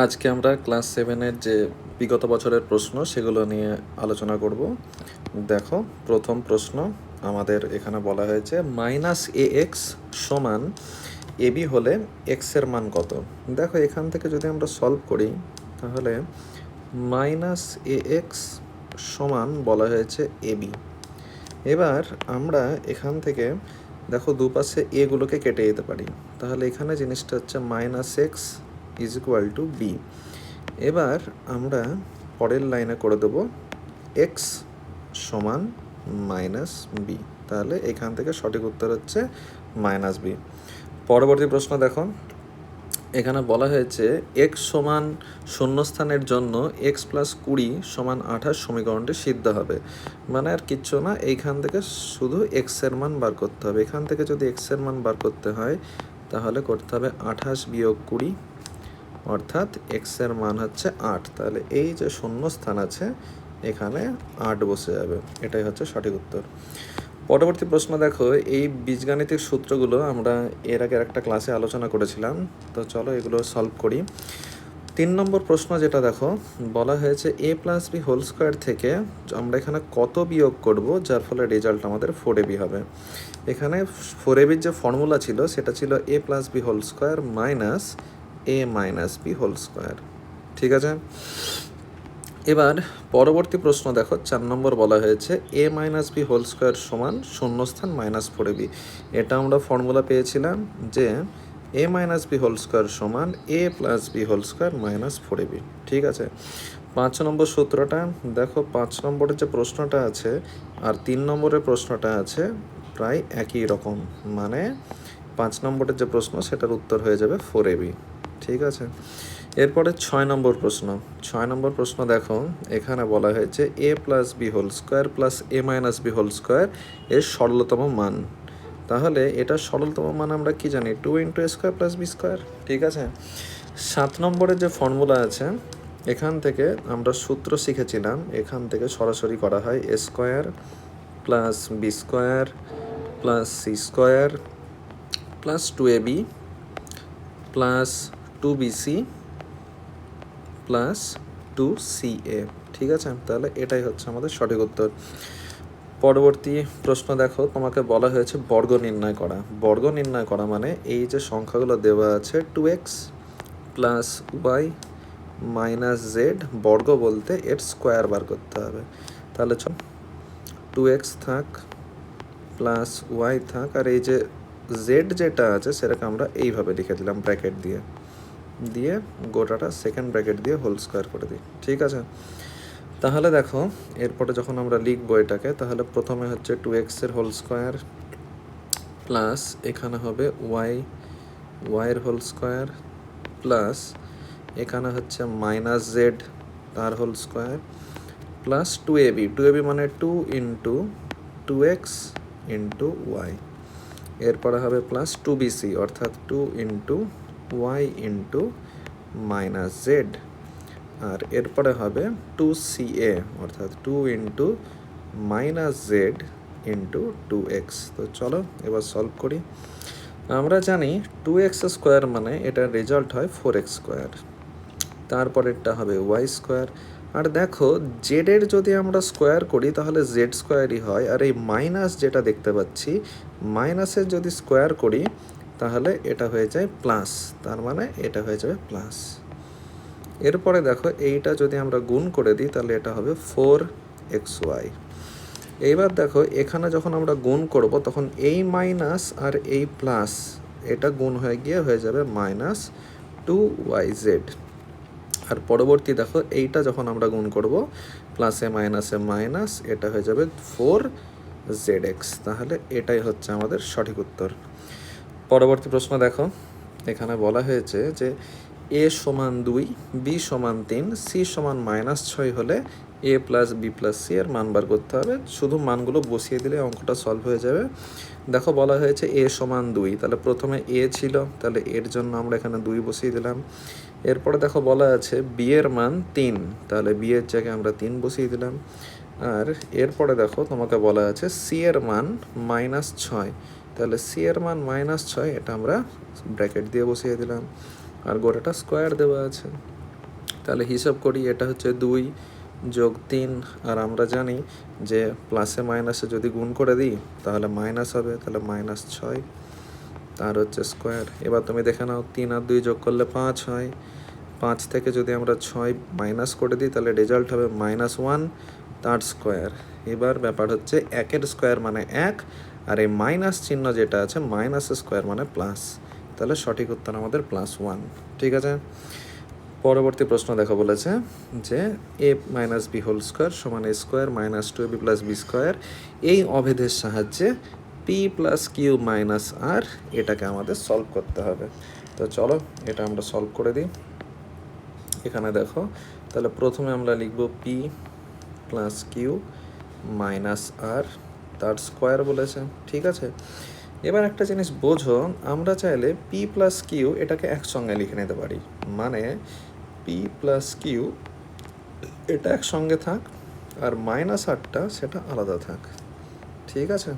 আজকে আমরা ক্লাস 7-এর যে বিগত বছরের প্রশ্ন সেগুলো নিয়ে আলোচনা করব। দেখো, প্রথম প্রশ্ন আমাদের এখানে বলা হয়েছে -ax সমান ab হলে x এর মান কত। দেখো, এখান থেকে যদি আমরা সলভ করি তাহলে -ax সমান বলা হয়েছে ab। এবার আমরা এখান থেকে দেখো দুপাশে এগুলোকে কেটে যেতে পারি, তাহলে এখানে জিনিসটা হচ্ছে -x = b। এবার আমরা পরের লাইনে করে দেবো x সমান -b, তাহলে এখান থেকে সঠিক উত্তর হচ্ছে -b। পরবর্তী প্রশ্ন দেখো, এখানে বলা হয়েছে x সমান শূন্যস্থানের জন্য x + 20 = 28 সমীকরণটি সিদ্ধ হবে। মানে আর কিচ্ছু না, এইখান থেকে শুধু x এর মান বার করতে হবে। এখান থেকে যদি x এর মান বার করতে হয় তাহলে করতে হবে 28 - 20, অর্থাৎ x এর মান হচ্ছে 8। তাহলে এই যে শূন্যস্থান আছে এখানে 8 বসে যাবে, এটাই হচ্ছে সঠিক উত্তর। পরবর্তী প্রশ্ন দেখো, এই বীজগাণিতিক সূত্রগুলো আমরা এর আগে একটা ক্লাসে আলোচনা করেছিলাম, তো চলো এগুলো সলভ করি। 3 নম্বর প্রশ্ন যেটা দেখো, বলা হয়েছে a + b হোল স্কোয়ার থেকে আমরা এখানে কত বিয়োগ করব যার ফলে রেজাল্ট আমাদের 4ab হবে। এখানে 4ab যে ফর্মুলা ছিল সেটা ছিল a + b whole square minus a - b whole square. ঠিক আছে, এবার পরবর্তী প্রশ্ন দেখো, 4 নম্বর বলা হয়েছে a - b হোল স্কোয়ার সমান শূন্যস্থান -4ab। এটা আমরা ফর্মুলা পেয়েছিলাম যে a - b হোল স্কোয়ার সমান a + b whole square -4ab। ঠিক আছে, 5 নম্বর সূত্রটা দেখো, 5 নম্বরের যে প্রশ্নটা আছে আর 3 নম্বরের প্রশ্নটা আছে প্রায় একই রকম, মানে 5 নম্বরের যে প্রশ্ন সেটার উত্তর হয়ে যাবে 4ab। ঠিক আছে, এরপরে 6 নম্বর প্রশ্ন। 6 নম্বর প্রশ্ন দেখো, এখানে বলা হয়েছে a + b whole square plus a - b whole square এর সরলতম মান। তাহলে এটা সরলতম মান আমরা কি জানি, 2 × a² + b²। ঠিক আছে, 7 নম্বরের যে ফর্মুলা আছে এখান থেকে আমরা সূত্র শিখেছিলাম, এখান থেকে সরাসরি করা হয় a² + b² + c² + 2ab + 2bc + 2ca। ঠিক আছে, তাহলে এটাই হচ্ছে আমাদের সঠিক উত্তর। পরবর্তী প্রশ্ন দেখো, তোমাকে বলা হয়েছে বর্গ নির্ণয় করা। বর্গ নির্ণয় করা মানে এই যে সংখ্যাগুলো দেওয়া আছে 2x + y - z বর্গ বলতে এর স্কোয়ার বার করতে হবে। তাহলে 2x থাক প্লাস y থাক, আর এই যে z যেটা আছে সেটাকে আমরা এইভাবে লিখে দিলাম ব্র্যাকেট দিয়ে গোটাটা সেকেন্ড ব্র্যাকেট দিয়ে হোল স্কোয়ার করে দিই। ঠিক আছে, তাহলে দেখো এরপরে যখন আমরা লিখবো এটাকে, তাহলে প্রথমে হচ্ছে 2x এর হোল স্কোয়ার প্লাস এখানে হবে y এর হোল স্কোয়ার প্লাস এখানে হচ্ছে -z তার হোল স্কোয়ার প্লাস 2ab মানে 2 × 2x × y। এরপরে হবে প্লাস 2bc অর্থাৎ 2 × y × - z, আর এরপরে হবে 2ca অর্থাৎ 2 × - z × 2x। তো চলো এবার সলভ করি। আমরা জানি 2x² মানে এটার রেজাল্ট হয় 4x², তারপরেরটা হবে y²। আর দেখো জেডের যদি আমরা স্কোয়ার করি তাহলে z² হয়, আর এই মাইনাস যেটা দেখতে পাচ্ছি মাইনাসের যদি স্কোয়ার করি তাহলে এটা হয়ে যায় প্লাস, তার মানে এটা হয়ে যাবে প্লাস। এরপরে দেখো এইটা যদি আমরা গুণ করে দিই তাহলে এটা হবে 4xy। এইবার দেখো এখানে যখন আমরা গুণ করব তখন এই মাইনাস আর এই প্লাস এটা গুণ হয়ে গিয়ে হয়ে যাবে -2yz। আর পরবর্তী দেখো এইটা যখন আমরা গুণ করব প্লাসে মাইনাসে মাইনাস, এটা হয়ে যাবে 4zx। তাহলে এটাই হচ্ছে আমাদের সঠিক উত্তর। পরবর্তী প্রশ্ন দেখো, এখানে বলা হয়েছে যে a = 2, b = 3, c = -6 হলে a + b + c এর মান বার করতে হবে। শুধু মানগুলো বসিয়ে দিলে অঙ্কটা সলভ হয়ে যাবে। দেখো বলা হয়েছে a = 2, তাহলে প্রথমে a ছিল, তাহলে এর জন্য আমরা এখানে 2 বসিয়ে দিলাম। এরপরে দেখো বলা আছে b এর মান 3, তাহলে b এর জায়গায় আমরা 3 বসিয়ে দিলাম। আর এরপরে দেখো তোমাকে বলা আছে c এর মান -6, তাহলে c এর মান -6 এটা আমরা ব্র্যাকেট দিয়ে বসিয়ে দিলাম, আর গোটাটা স্কোয়ার দেওয়া আছে। তাহলে হিসাব করি, এটা হচ্ছে 2 যোগ 3, আর আমরা জানি যে প্লাসে মাইনাসে যদি গুণ করে দিই তাহলে মাইনাস হবে, তাহলে -6 তার হচ্ছে স্কোয়ার। এবার তুমি দেখে নাও 3 আর 2 যোগ করলে 5 হয়, 5 থেকে যদি আমরা 6 মাইনাস করে দিই তাহলে রেজাল্ট হবে -1 তার স্কোয়ার। এবার ব্যাপার হচ্ছে 1-এর স্কোয়ার মানে 1, আর এই মাইনাস চিহ্ন যেটা আছে মাইনাসের স্কোয়ার মানে প্লাস, তাহলে সঠিক উত্তর আমাদের +1। ঠিক আছে, পরবর্তী প্রশ্ন দেখো, বলেছে যে a minus B whole square সমান a square minus 2ab plus B square, এই অভেদের সাহায্যে p plus Q minus R এটাকে আমাদের সলভ করতে হবে। তো চলো এটা আমরা সলভ করে দিই। এখানে দেখো, তাহলে প্রথমে আমরা লিখব p প্লাস কিউ মাইনাস আর তার স্কোয়ার বলেছে। ঠিক আছে, এবার একটা জিনিস বোঝো, আমরা চাইলে p প্লাস কিউ এটাকে একসঙ্গে লিখে নিতে পারি, মানে p প্লাস কিউ এটা একসঙ্গে থাক আর মাইনাস আরটা সেটা আলাদা থাক। ঠিক আছে,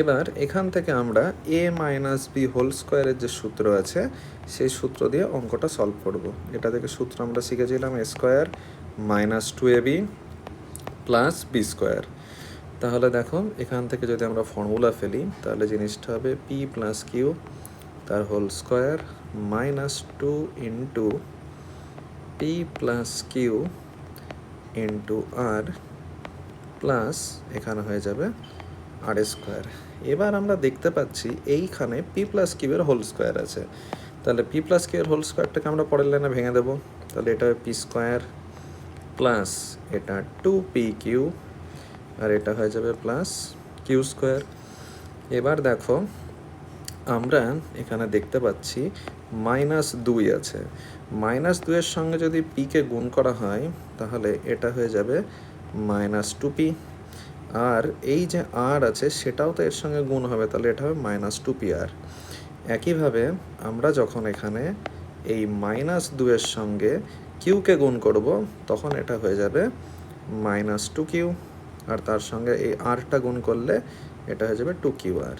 এবার এখান থেকে আমরা a মাইনাস বি হোল স্কোয়ারের যে সূত্র আছে সেই সূত্র দিয়ে অঙ্কটা সলভ করব। এটা থেকে সূত্র আমরা শিখেছিলাম a square minus 2ab plus B square. তাহলে দেখো এখান থেকে যদি আমরা ফর্মুলা ফেলি তাহলে জিনিসটা হবে p প্লাস কিউ তার whole square minus 2 into p plus q into r plus এখানে হয়ে যাবে আর স্কোয়ার। এবার আমরা দেখতে পাচ্ছি এইখানে p প্লাস কিউ এর হোল স্কোয়ার আছে, তাহলে p প্লাস কিউ এর হোল স্কোয়ারটাকে আমরা পরের লাইনে ভেঙে দেবো, তাহলে এটা হবে p স্কোয়ার প্লাস এটা 2p কিউ আর এটা হয়ে যাবে প্লাস কিউ স্কোয়ার। এবার দেখো আমরা এখানে দেখতে পাচ্ছি -2 আছে, -2 এর সঙ্গে যদি পিকে গুণ করা হয় তাহলে এটা হয়ে যাবে -2p, আর এই যে আর আছে সেটাও তো এর সঙ্গে গুণ হবে, তাহলে এটা হবে -2pr। একইভাবে আমরা যখন এখানে এই -2 এর সঙ্গে কিউকে গুণ করব তখন এটা হয়ে যাবে -2q, আর তার সঙ্গে এই আরটা গুণ করলে এটা হয়ে যাবে 2qr,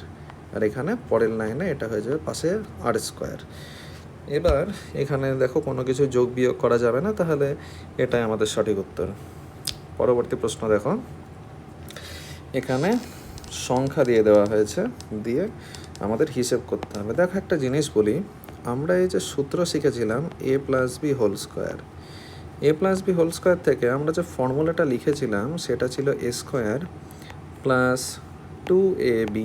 আর এখানে পরের লাইনে এটা হয়ে যাবে পাশে আর স্কোয়ার। এবার এখানে দেখো কোনো কিছু যোগ বিয়োগ করা যাবে না, তাহলে এটাই আমাদের সঠিক উত্তর। পরবর্তী প্রশ্ন দেখো, এখানে সংখ্যা দিয়ে দেওয়া হয়েছে, দিয়ে আমাদের হিসেব করতে হবে। দেখো একটা জিনিস বলি, আমরা এই যে সূত্র শিখেছিলাম a plus B whole square, a plus B whole square থেকে আমরা যে ফর্মুলাটা লিখেছিলাম সেটা ছিল a square plus 2ab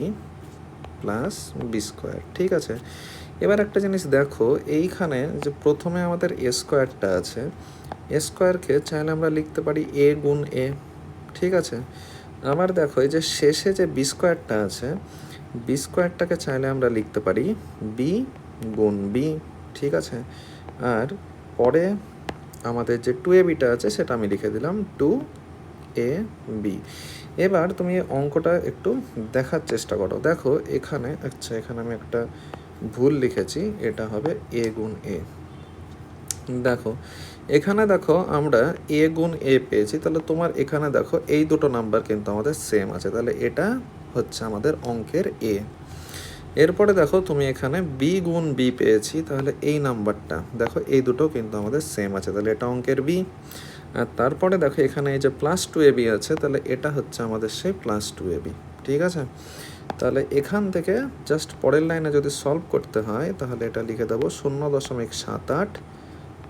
plus B square. ঠিক আছে, এবার একটা জিনিস দেখো, এইখানে যে প্রথমে আমাদের এ স্কোয়ারটা আছে, এ স্কোয়ারকে চাইলে আমরা লিখতে পারি a গুণ a। ঠিক আছে, আবার দেখো এই যে শেষে যে বি স্কোয়ারটা আছে, বি স্কোয়ারটাকে চাইলে আমরা লিখতে পারি বি গুণ বি। ঠিক আছে, আর পরে আমাদের যে 2abটা আছে সেটা আমি লিখে দিলাম 2ab। এবার তুমি অঙ্কটা একটু দেখার চেষ্টা করো। দেখো এখানে, আচ্ছা এখানে আমি একটা ভুল লিখেছি, এটা হবে a গুণ a। দেখো এখানে দেখো আমরা a গুণ a পেয়েছি, তাহলে তোমার এখানে দেখো এই দুটো নাম্বার কিন্তু আমাদের সেম আছে, তাহলে এটা হচ্ছে আমাদের অঙ্কের a। এরপরে দেখো তুমি এখানে b গুণ b পেয়েছি, তাহলে এই নাম্বারটা দেখো এই দুটো কিন্তু আমাদের সেম আছে, তাহলে এটা অঙ্কের b। আর তারপরে দেখো এখানে এই যে প্লাস 2ab আছে, তাহলে এটা হচ্ছে আমাদের সেই প্লাস 2ab। ঠিক আছে, তাহলে এখান থেকে জাস্ট পরের লাইনে যদি সলভ করতে হয় তাহলে এটা লিখে দেবো 0.78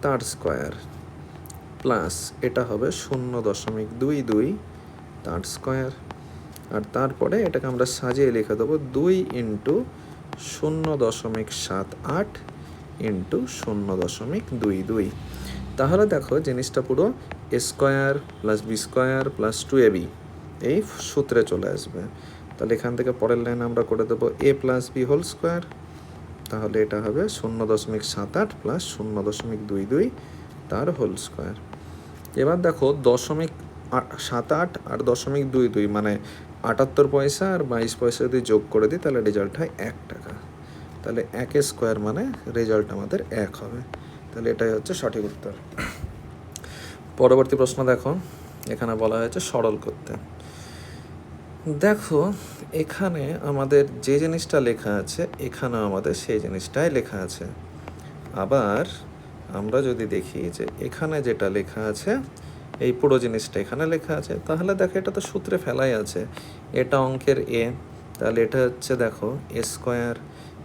তার স্কোয়ার প্লাস এটা হবে 0.22 তার স্কোয়ার, আর তারপরে এটাকে আমরা সাজিয়ে লিখে দেবো 2 ইন্টু 0.78 ইন্টু 0.22। তাহলে দেখো জিনিসটা পুরো a square plus B square plus 2ab এই সূত্রে চলে আসবে। তাহলে এখান থেকে পরের লাইনে আমরা করে দেবো a plus B whole square, তাহলে এটা হবে 0.78 প্লাস 0.22 তার হোল স্কোয়ার। এবার দেখো 0.78 আর 0.22 মানে 78 পয়সা আর 22 পয়সা যদি যোগ করে দিই তাহলে রেজাল্ট হয় 1 টাকা, তাহলে 1 স্কোয়ার মানে রেজাল্ট আমাদের 1 হবে, তাহলে এটাই হচ্ছে সঠিক উত্তর। পরবর্তী প্রশ্ন দেখো, এখানে বলা হয়েছে সরল করতে। দেখো এখানে আমাদের যে জিনিসটা লেখা আছে এখানে আমাদের সেই জিনিসটাই লেখা আছে, আবার আমরা যদি দেখি যে এখানে যেটা লেখা আছে এই পুরো জিনিসটা এখানে লেখা আছে, তাহলে দেখো এটা তো সূত্রে ফেলাই আছে। এটা অঙ্কের এ, তাহলে এটা হচ্ছে দেখো এ স্কোয়ার,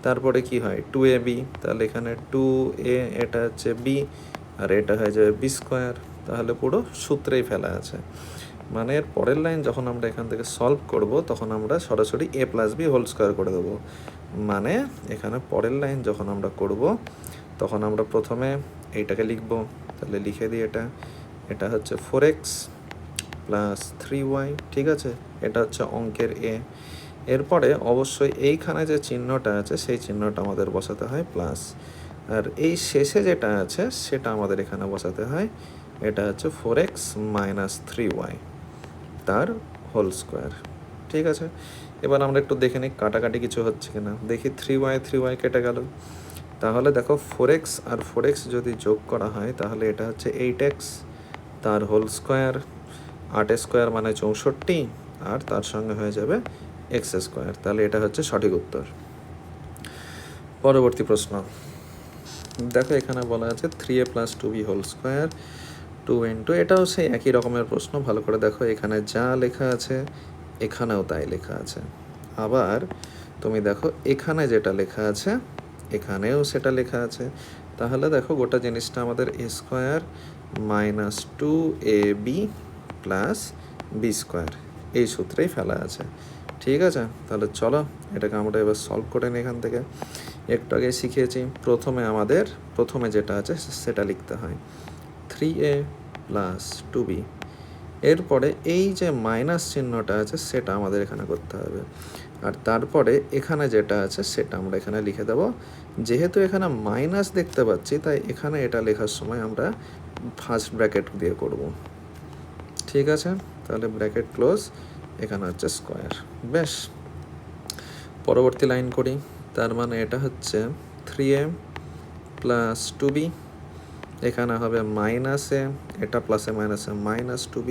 তারপরে কি হয় 2ab, তাহলে এখানে 2a, এটা হচ্ছে বি, আর এটা হয়ে যাবে বি স্কোয়ার। তাহলে পুরো সূত্রেই ফেলা আছে। মানে এর পরের লাইন যখন আমরা এখান থেকে সলভ করব তখন আমরা সরাসরি a plus B whole square করে দেবো। মানে এখানে পরের লাইন যখন আমরা করব তখন আমরা প্রথমে এইটাকে লিখব, তাহলে লিখে দিই এটা হচ্ছে 4x প্লাস 3y, ঠিক আছে, এটা হচ্ছে অঙ্কের এ। এরপরে অবশ্যই এইখানে যে চিহ্নটা আছে সেই চিহ্নটা আমাদের বসাতে হয় প্লাস, আর এই শেষে যেটা আছে সেটা আমাদের এখানে বসাতে হয়, এটা হচ্ছে 4x মাইনাস 3y তার হোল স্কোয়ার, ঠিক আছে। এবার আমরা একটু দেখে নিই কাটাকাটি কিছু হচ্ছে কিনা, দেখি 3y কেটে গেল। তাহলে দেখো 4x আর 4x যদি যোগ করা হয় তাহলে এটা হচ্ছে 8x তার হোল স্কোয়ার, 8 স্কোয়ার মানে 64, আর তার সঙ্গে হয়ে যাবে এক্স স্কোয়ার। তাহলে এটা হচ্ছে সঠিক উত্তর। পরবর্তী প্রশ্ন দেখো, এখানে বলা আছে 3a plus 2b whole square 2 into, এটাও সেই একই রকমের প্রশ্ন। ভালো করে দেখো, এখানে যা লেখা আছে এখানেও তাই লেখা আছে। আবার তুমি দেখো এখানে যেটা লেখা আছে এখানেও সেটা লেখা আছে। তাহলে দেখো গোটা জিনিসটা আমাদের a square minus 2ab plus B square এই সূত্রেই ফেলা আছে, ঠিক আছে। তাহলে চলো এটাকে আমরা এবার সলভ করে নিই। এখান থেকে একটু আগে শিখিয়েছি, প্রথমে যেটা আছে সেটা লিখতে হয় 3a প্লাস 2b, এরপরে এই যে মাইনাস চিহ্নটা আছে সেটা আমাদের এখানে করতে হবে, আর তারপরে এখানে যেটা আছে সেটা আমরা এখানে লিখে দেব। যেহেতু এখানে মাইনাস দেখতে পাচ্ছি তাই এখানে এটা লেখার সময় আমরা ফার্স্ট ব্র্যাকেট দিয়ে করব, ঠিক আছে। তাহলে ব্র্যাকেট ক্লোজ, এখানে হচ্ছে স্কোয়ার। বেশ, পরবর্তী লাইন করি। তার মানে এটা হচ্ছে 3a প্লাস 2b, এখানে হবে মাইনাসে, এটা প্লাসে মাইনাসে মাইনাস 2b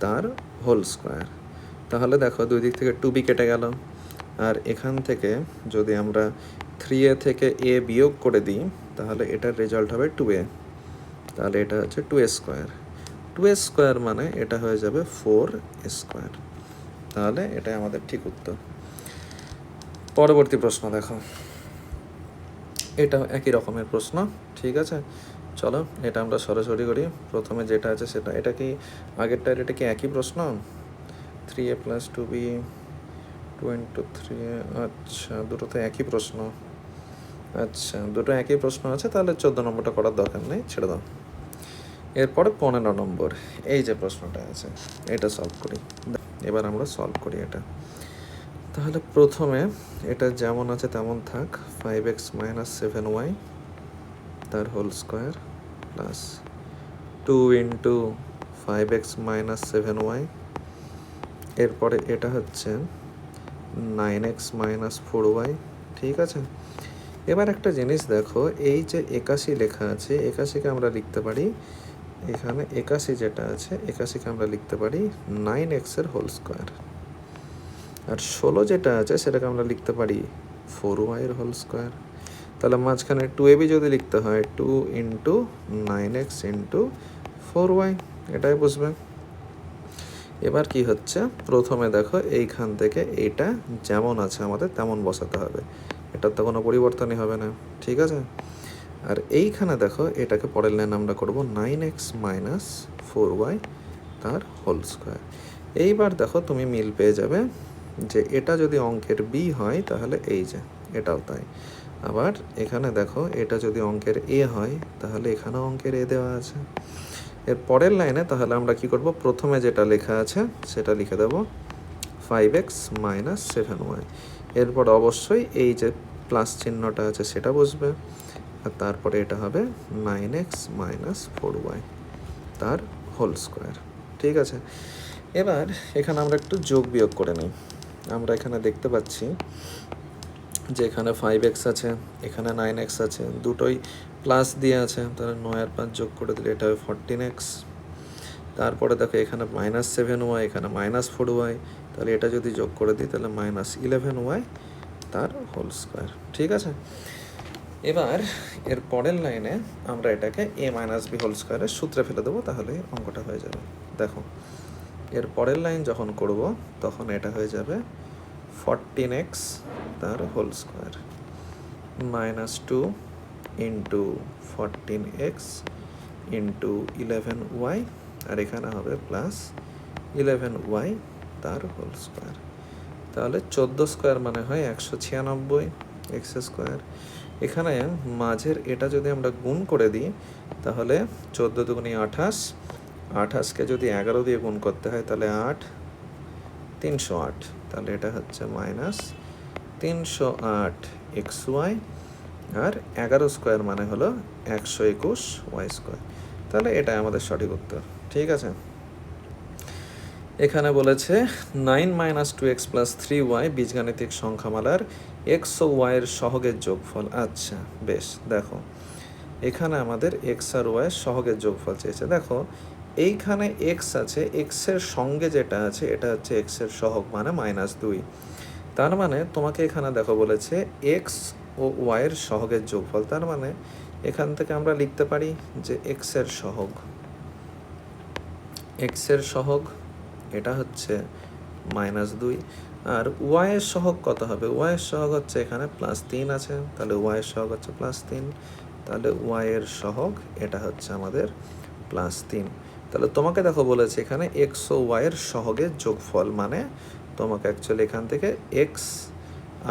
তার হোল স্কোয়ার। তাহলে দেখো দুই দিক থেকে 2b কেটে গেল, আর এখান থেকে যদি আমরা 3a থেকে a বিয়োগ করে দিই তাহলে এটার রেজাল্ট হবে 2a, তাহলে এটা হচ্ছে 2a স্কোয়ার। 2a স্কোয়ার মানে এটা হয়ে যাবে 4a স্কোয়ার। তাহলে এটাই আমাদের ঠিক উত্তর। পরবর্তী প্রশ্ন দেখো, এটাও একই রকমের প্রশ্ন, ঠিক আছে। চলো এটা আমরা সরাসরি করি। প্রথমে যেটা আছে সেটা, এটা কি আগেরটার এটা কি একই প্রশ্ন? 3a plus 2b 2 into 3a, আচ্ছা দুটো তো একই প্রশ্ন। আচ্ছা দুটো একই প্রশ্ন আছে, তাহলে 14 নম্বরটা করার দরকার নেই, ছেড়ে দাও। এরপরে 15 নম্বর এই যে প্রশ্নটা আছে এটা সলভ করি। এবার আমরা সলভ করি এটা। তাহলে প্রথমে এটা যেমন আছে তেমন থাক, 5x মাইনাস 7y তার whole square plus 2 into 5x minus 7y, এরপরে এটা হচ্ছে 9x মাইনাস 4y, ঠিক আছে। এবার একটা জিনিস দেখো, এই যে 81 লেখা আছে 81কে আমরা লিখতে পারি, এখানে 81 যেটা আছে 81কে আমরা লিখতে পারি 9x এর হোল স্কোয়ার, আর 16 যেটা আছে সেটাকে আমরা লিখতে পারি 4y এর হোল স্কোয়ার। তাহলে মাঝখানে 2ab যদি লিখতে হয় 2 ইন্টু 9x ইন্টু 4y, এটাই বুঝবে। এবার কি হচ্ছে, প্রথমে দেখো এইখান থেকে এইটা যেমন আছে আমাদের তেমন বসাতে হবে, এটার তো কোনো পরিবর্তনই হবে না, ঠিক আছে। আর এইখানে দেখো এটাকে পরের লাইন আমরা করব 9x মাইনাস 4y তার হোল স্কোয়ার। এইবার দেখো তুমি মিল পেয়ে যাবে যে এটা যদি অঙ্কের বি হয় তাহলে এই যে এটাও তাই। আবার এখানে দেখো এটা যদি অঙ্কের এ হয় তাহলে এখানেও অঙ্কের এ দেওয়া আছে। এর পরের লাইনে তাহলে আমরা কি করব, প্রথমে যেটা লেখা আছে সেটা লিখে দেব 5x মাইনাস 7y, এরপর অবশ্যই এই যে প্লাস চিহ্নটা আছে সেটা বসবে, আর তারপরে এটা হবে 9x মাইনাস 4y তার হোল স্কোয়ার, ঠিক আছে। এবার এখানে আমরা একটু যোগ বিয়োগ করে নিই। আমরা এখানে দেখতে পাচ্ছি যে এখানে 5x আছে, এখানে 9x আছে, দুটোই প্লাস দিয়ে আছে, তাহলে 9 আর 5 যোগ করে দিলে এটা হবে 14x। তারপরে দেখো এখানে মাইনাস 7y, এখানে মাইনাস 4y, তাহলে এটা যদি যোগ করে দিই তাহলে মাইনাস 11y তার হোল স্কোয়ার, ঠিক আছে। এবার এর পরের লাইনে আমরা এটাকে a মাইনাস বি হোল স্কোয়ারের সূত্রে ফেলে দেবো, তাহলে অঙ্কটা হয়ে যাবে। দেখো এর পরের লাইন যখন করব তখন এটা হয়ে যাবে 14x তার whole square minus 2 into 14x into 11y, আর এখানে হবে প্লাস 11y তার হোল স্কোয়ার। তাহলে 14 স্কোয়ার মানে হয় 196 এক্স স্কোয়ার। এখানে মাঝের এটা যদি আমরা গুণ করে দিই তাহলে 14 দুগুণে 28, 28কে যদি 11 দিয়ে গুণ করতে হয় তাহলে 8, 308, তাহলে এটা হচ্ছে মাইনাস 308 এক্স ওয়াই, আর 11 স্কোয়ার মানে হলো 121 ওয়াই স্কোয়ার। তাহলে এটাই আমাদের সঠিক উত্তর। ঠিক আছে, এখানে বলেছে 9 মাইনাস 2x প্লাস 3y বীজগাণিতিক সংখ্যামালার এক্স ও ওয়াইয়ের সহগের যোগফল। আচ্ছা বেশ, দেখো এখানে আমাদের এক্স আর ওয়াইয়ের সহগের যোগফল চেয়েছে। দেখো এইখানে এক্স আছে, এক্সের সঙ্গে যেটা আছে এটা হচ্ছে এক্সের সহগ মানে -2। তার মানে তোমাকে এখানে দেখো বলেছে এক্স ও ওয়াইয়ের সহগের যোগফল, তার মানে এখান থেকে আমরা লিখতে পারি যে এক্সের সহগ এটা হচ্ছে -2, আর ওয়াইয়ের সহগ কত হবে? ওয়াইয়ের সহগ হচ্ছে এখানে +3 আছে, তাহলে ওয়াইয়ের সহগ হচ্ছে +3, তাহলে ওয়াইয়ের সহগ এটা হচ্ছে আমাদের +3। তাহলে তোমাকে দেখো বলেছে এখানে এক্স ও ওয়াইয়ের সহগের যোগফল, মানে তোমাকে অ্যাকচুয়ালি এখান থেকে এক্স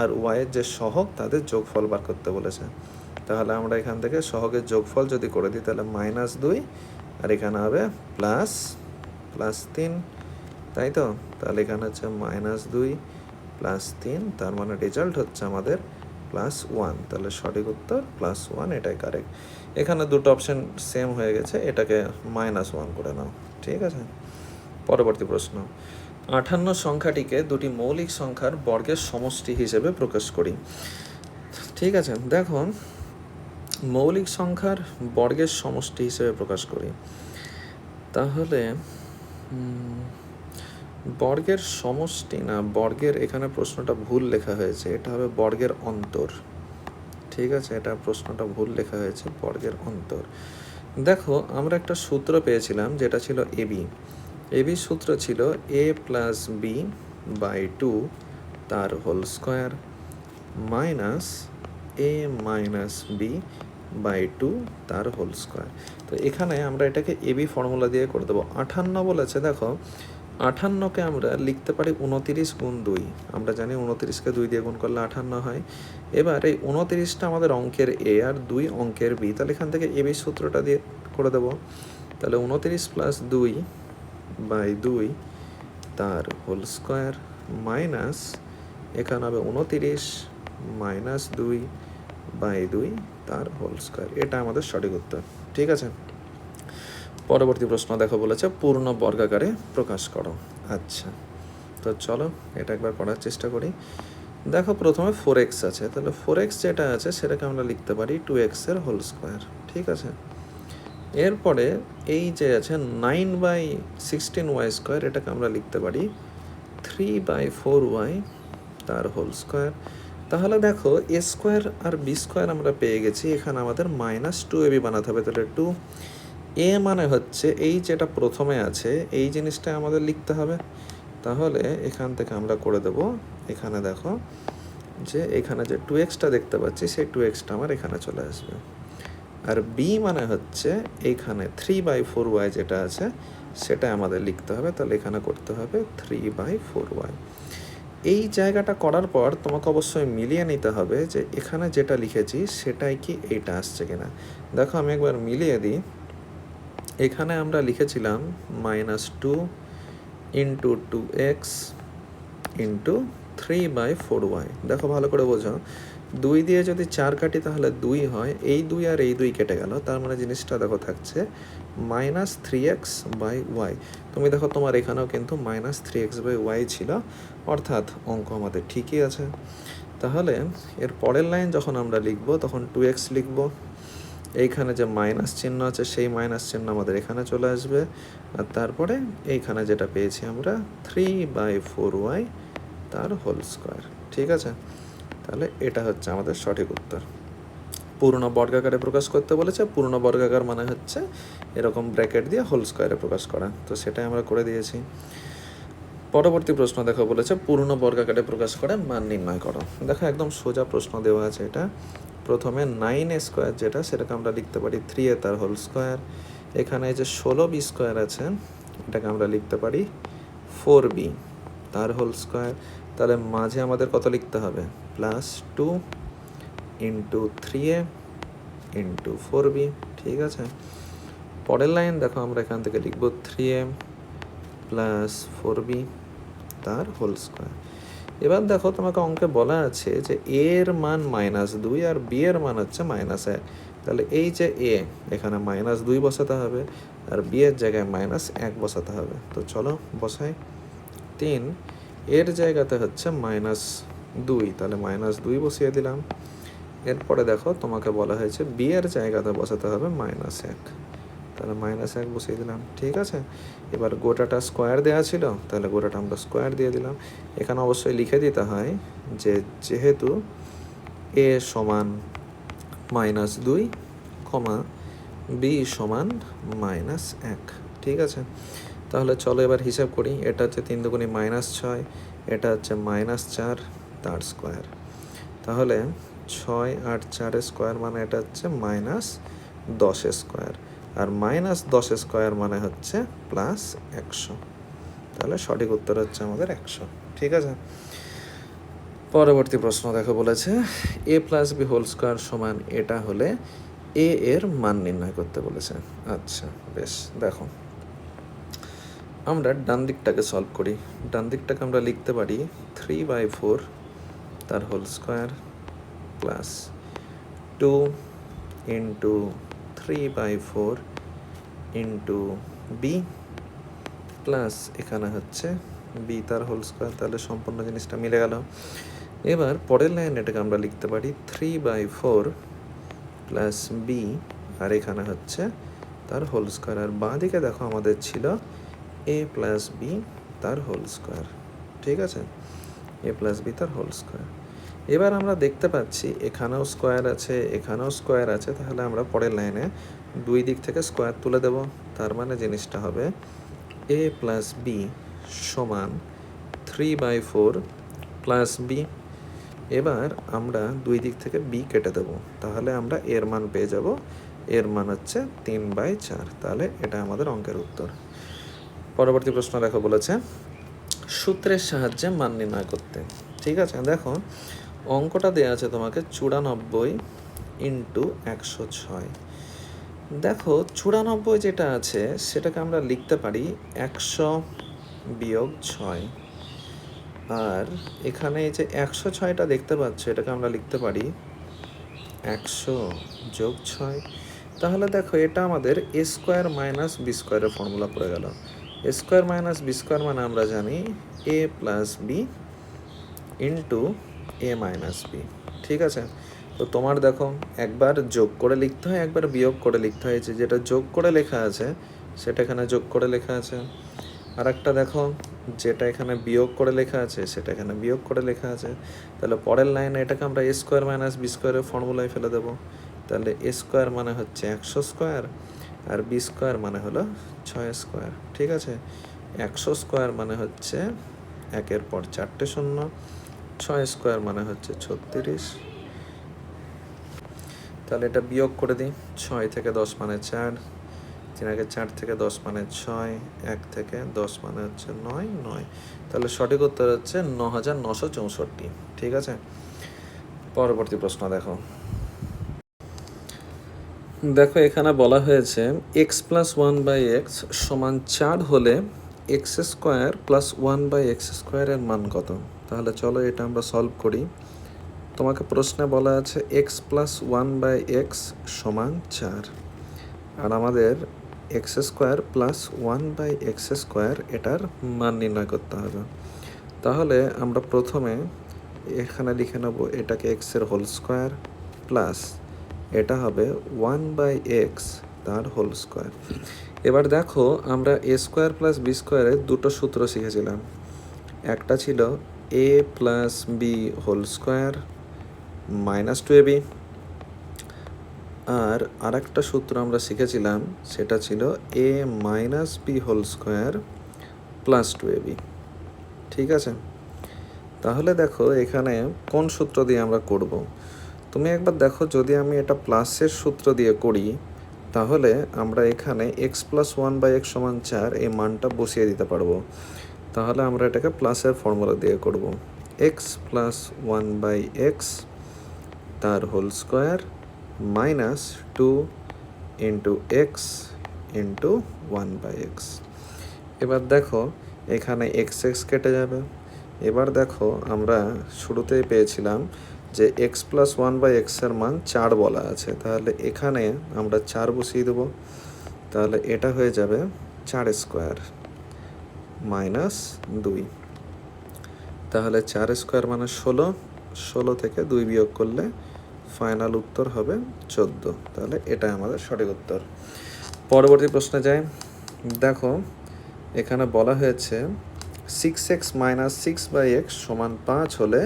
আর ওয়াইয়ের যে সহগ তাদের যোগফল বার করতে বলেছে। তাহলে আমরা এখান থেকে সহগের যোগফল যদি করে দিই তাহলে -2, আর এখানে হবে +3, তাই তো? তাহলে এখানে হচ্ছে -2 +3, তার মানে রেজাল্ট হচ্ছে আমাদের +1। তাহলে সঠিক উত্তর +1, এটাই কারেক্ট। এখানে দুটো অপশন সেম হয়ে গেছে, এটাকে -1 করে নাও। ঠিক আছে, পরবর্তী প্রশ্ন। 58 সংখ্যাটিকে দুটি মৌলিক সংখ্যার বর্গের সমষ্টি হিসেবে প্রকাশ করি। ঠিক আছে, দেখো মৌলিক সংখ্যার বর্গের সমষ্টি হিসেবে প্রকাশ করি, তাহলে বর্গের সমষ্টি না, বর্গের এখানে প্রশ্নটা ভুল লেখা হয়েছে, এটা হবে বর্গের অন্তর। ঠিক আছে, এটা প্রশ্নটা ভুল লেখা হয়েছে, বর্গের অন্তর। দেখো আমরা একটা সূত্র পেয়েছিলাম যেটা ছিল এবি সূত্র ছিল a প্লাস বি বাই 2 তার whole square minus a minus B by 2 তার হোল স্কোয়ার। তো এখানে আমরা এটাকে এবি ফর্মুলা দিয়ে করে দেবো। 58 বলেছে, দেখো 58কে আমরা লিখতে পারি 29 গুণ 2। আমরা জানি 29কে 2 দিয়ে গুণ করলে 58 হয়। এবার এই 29টা আমাদের অঙ্কের এ আর 2 অঙ্কের বি, তাহলে এখান থেকে এবি সূত্রটা দিয়ে করে দেবো। তাহলে 29 প্লাস 2 বাই 2 তার হোল স্কোয়ার মাইনাস এখানে হবে 29 মাইনাস 2 বাই 2 তার হোল স্কোয়ার। এটা আমাদের সঠিক উত্তর। ঠিক আছে, পরবর্তী প্রশ্ন দেখো বলেছে পূর্ণ বর্গাকারে প্রকাশ করো। আচ্ছা, তো চলো এটা একবার করার চেষ্টা করি। দেখো প্রথমে 4x আছে, তাহলে 4x যেটা আছে সেটাকে আমরা লিখতে পারি 2x এর হোল স্কোয়ার। ঠিক আছে, এরপরে এই যে আছে 9/16y স্কোয়ার, এটাকে আমরা লিখতে পারি 3/4y তার হোল স্কোয়ার। তাহলে দেখো এ স্কোয়ার আর বি স্কোয়ার আমরা পেয়ে গেছি, এখানে আমাদের -2ab বানাতে হবে। তাহলে 2 এ মানে হচ্ছে এই যেটা প্রথমে আছে এই জিনিসটা আমাদের লিখতে হবে। তাহলে এখান থেকে আমরা করে দেব, এখানে দেখো যে এখানে যে 2xটা দেখতে পাচ্ছি সেই 2xটা আমার এখানে চলে আসবে। আর বি মানে হচ্ছে এইখানে 3/4y যেটা আছে সেটা আমাদের লিখতে হবে, তাহলে এখানে করতে হবে 3/4y। এই জায়গাটা করার পর তোমাকে অবশ্যই মিলিয়ে নিতে হবে যে এখানে যেটা লিখেছি সেটাই কি এইটা আসছে কিনা। দেখো আমি একবার মিলিয়ে দিই। এখানে আমরা লিখেছিলাম -2 ইন্টু 2x ইন্টু 3/4y। দেখো ভালো করে বোঝো, 2 দিয়ে যদি 4 কাটি তাহলে 2 হয়, এই 2 আর এই 2 কেটে গেল, তার মানে জিনিসটা দেখো থাকছে -3x/y। তুমি দেখো তোমার এখানেও কিন্তু -3x/y ছিল, অর্থাৎ অঙ্ক আমাদের ঠিকই আছে। তাহলে এর পরের লাইন যখন আমরা লিখব তখন 2x লিখব, এইখানে যে মাইনাস চিহ্ন আছে সেই মাইনাস চিহ্ন আমাদের এখানে চলে আসবে, আর তারপরে এইখানে যেটা পেয়েছি আমরা 3/4y তার হোল স্কোয়ার। ঠিক আছে, তাহলে এটা হচ্ছে আমাদের সঠিক উত্তর। পূর্ণ বর্গাকারে প্রকাশ করতে বলেছে। পূর্ণ বর্গাকার মানে হচ্ছে এরকম ব্র্যাকেট দিয়ে হোল স্কোয়ারে প্রকাশ করা, তো সেটাই আমরা করে দিয়েছি। পরবর্তী প্রশ্ন দেখো বলেছে পূর্ণ বর্গাকারে প্রকাশ করে মান নির্ণয় করো। দেখো একদম সোজা প্রশ্ন দেওয়া আছে এটা। প্রথমে 9a স্কোয়ার যেটা, সেটাকে আমরা লিখতে পারি 3a তার হোল স্কোয়ার। এখানে যে 16b স্কোয়ার আছে এটাকে আমরা লিখতে পারি 4b তার হোল স্কোয়ার। তাহলে মাঝে আমাদের কত লিখতে হবে, +2 ইন্টু 3a ইন্টু 4b। ঠিক আছে, পরের লাইন দেখো আমরা এখান থেকে লিখব 3a প্লাস 4b তার হোল স্কোয়ার। এবার দেখো তোমাকে অঙ্কে বলা আছে যে a এর মান -2 আর b এর মান হচ্ছে -1। তাহলে এই যে a এখানে -2 বসাতে হবে আর b এর জায়গায় -1 বসাতে হবে। তো চলো বসাই। 3 এর জায়গাতে হচ্ছে -2, তাহলে -2 বসিয়ে দিলাম। এরপরে দেখো তোমাকে বলা হয়েছে b এর জায়গাতে বসাতে হবে -1, তাহলে -1 বসিয়ে দিলাম। ঠিক আছে, এবার গোটাটা স্কোয়ার দেওয়া ছিল, তাহলে গোটাটা আমরা স্কোয়ার দিয়ে দিলাম। এখানে অবশ্যই লিখে দিতে হয় যে যেহেতু a সমান -2, b সমান -1। ঠিক আছে, তাহলে চলো এবার হিসাব করি। এটা হচ্ছে 3 দুগুণে -6, এটা হচ্ছে -4 তার স্কোয়ার। তাহলে 6 আর 4 স্কোয়ার মানে এটা হচ্ছে -10 স্কোয়ার, আর -10 স্কোয়ার মানে হচ্ছে +100। তাহলে সঠিক উত্তর হচ্ছে আমাদের 100। ঠিক আছে, পরবর্তী প্রশ্ন দেখো বলেছে a + b হোল স্কোয়ার সমান এটা হলে a এর মান নির্ণয় করতে বলেছে। আচ্ছা বেশ, দেখো আমরা ডান দিকটাকে সলভ করি। ডান দিকটাকে আমরা লিখতে পারি 3/4 তার whole square plus 2 into 3/4 into B plus এখানে হচ্ছে বি তার হোল স্কোয়ার। তাহলে সম্পূর্ণ জিনিসটা মিলে গেল। এবার পরের লাইন এটাকে আমরা লিখতে পারি 3/4 প্লাস বি আর এখানে হচ্ছে তার হোল স্কোয়ার। আর বাঁ দিকে দেখো আমাদের ছিল a প্লাস বি তার হোল স্কোয়ার। ঠিক আছে, a প্লাস বি তার হোল স্কোয়ার। এবার আমরা দেখতে পাচ্ছি এখানেও স্কোয়ার আছে, এখানেও স্কোয়ার আছে, তাহলে আমরা পরের লাইনে দুই দিক থেকে স্কোয়ার তুলে দেব। তার মানে জিনিসটা হবে a প্লাস বি সমান 3/4 প্লাস বি। এবার আমরা দুই দিক থেকে বি কেটে দেব, তাহলে আমরা এর মান পেয়ে যাব, এর মান হচ্ছে 3/4। তাহলে এটা আমাদের অঙ্কের উত্তর। পরবর্তী প্রশ্ন দেখো বলেছে সূত্রের সাহায্যে মান নির্ণয় করতে। ঠিক আছে, দেখো অঙ্কটা দেওয়া আছে তোমাকে 94 ইন্টু 106। দেখো 94 যেটা আছে সেটাকে আমরা লিখতে পারি 100 বিয়োগ 6, আর এখানে এই যে 106টা দেখতে পাচ্ছ এটাকে আমরা লিখতে পারি 100 যোগ 6। তাহলে দেখো এটা আমাদের a স্কোয়ার মাইনাস বি স্কোয়ারের ফর্মুলা পড়ে গেল। a square minus B square মানে আমরা জানি a plus B into a minus B. ঠিক আছে, তো তোমার দেখো একবার যোগ করে লিখতে হয়, একবার বিয়োগ করে লিখতে হয়। যেটা যোগ করে লেখা আছে সেটা এখানে যোগ করে লেখা আছে, আর একটা দেখো যেটা এখানে বিয়োগ করে লেখা আছে সেটা এখানে বিয়োগ করে লেখা আছে। তাহলে পরের লাইনে এটাকে আমরা a স্কোয়ার মাইনাস বি স্কোয়ারের ফর্মুলায় ফেলে দেবো। তাহলে a স্কোয়ার মানে হচ্ছে 100 স্কোয়ার আর বি স্কোয়ার মানে হলো 6 স্কোয়ার। ঠিক আছে, 100 স্কোয়ার মানে হচ্ছে 1-এর পর 4টে শূন্য, 6 স্কোয়ার মানে হচ্ছে 36। তাহলে এটা বিয়োগ করে দিই, 6 থেকে 10 মানে 4, 4 থেকে 10 মানে 6, 1 থেকে 10 মানে হচ্ছে 9। তাহলে সঠিক উত্তর হচ্ছে 9964। ঠিক আছে, পরবর্তী প্রশ্ন দেখো। দেখো এখানে বলা হয়েছে x + 1/x সমান 4 হলে x স্কোয়ার প্লাস 1/x স্কোয়ারের মান কত। তাহলে চলো এটা আমরা সলভ করি। তোমাকে প্রশ্নে বলা আছে x + 1/x সমান 4, আর আমাদের x square plus 1/x square এটার মান নির্ণয় করতে হবে। তাহলে আমরা প্রথমে এখানে লিখে নেব এটাকে এক্সের হোল স্কোয়ার প্লাস এটা হবে 1/x তার হোল স্কোয়ার। এবার দেখো আমরা a স্কোয়ার প্লাস বি স্কোয়ারের দুটো সূত্র শিখেছিলাম। একটা ছিল a plus B whole square -2ab, আর আরেকটা সূত্র আমরা শিখেছিলাম, সেটা ছিল a minus B whole square plus 2ab। ঠিক আছে, তাহলে দেখো এখানে কোন সূত্র দিয়ে আমরা করব। তুমি একবার দেখো, যদি আমি এটা প্লাসের সূত্র দিয়ে করি তাহলে আমরা এখানে X plus one by X সমান 4 এই মানটা বসিয়ে দিতে পারবো। তাহলে আমরা এটাকে প্লাসের ফর্মুলা দিয়ে করব, x plus one by x তার whole square minus 2 into x into one by x. এবার দেখো এখানে এক্স এক্স কেটে যাবে। এবার দেখো আমরা শুরুতেই পেয়েছিলাম যে এক্স প্লাস ওয়ান বাই এক্সের মান 4 বলা আছে, তাহলে এখানে আমরা 4 বসিয়ে দেবো। তাহলে এটা হয়ে যাবে 4 স্কোয়ার মাইনাস 2। তাহলে 4 স্কোয়ার মানে 16 থেকে 2 বিয়োগ করলে ফাইনাল উত্তর হবে 14। তাহলে এটাই আমাদের সঠিক উত্তর। পরবর্তী প্রশ্নে যাই। দেখো এখানে বলা হয়েছে 6x মাইনাস 6 বাই এক্স সমান 5 হলে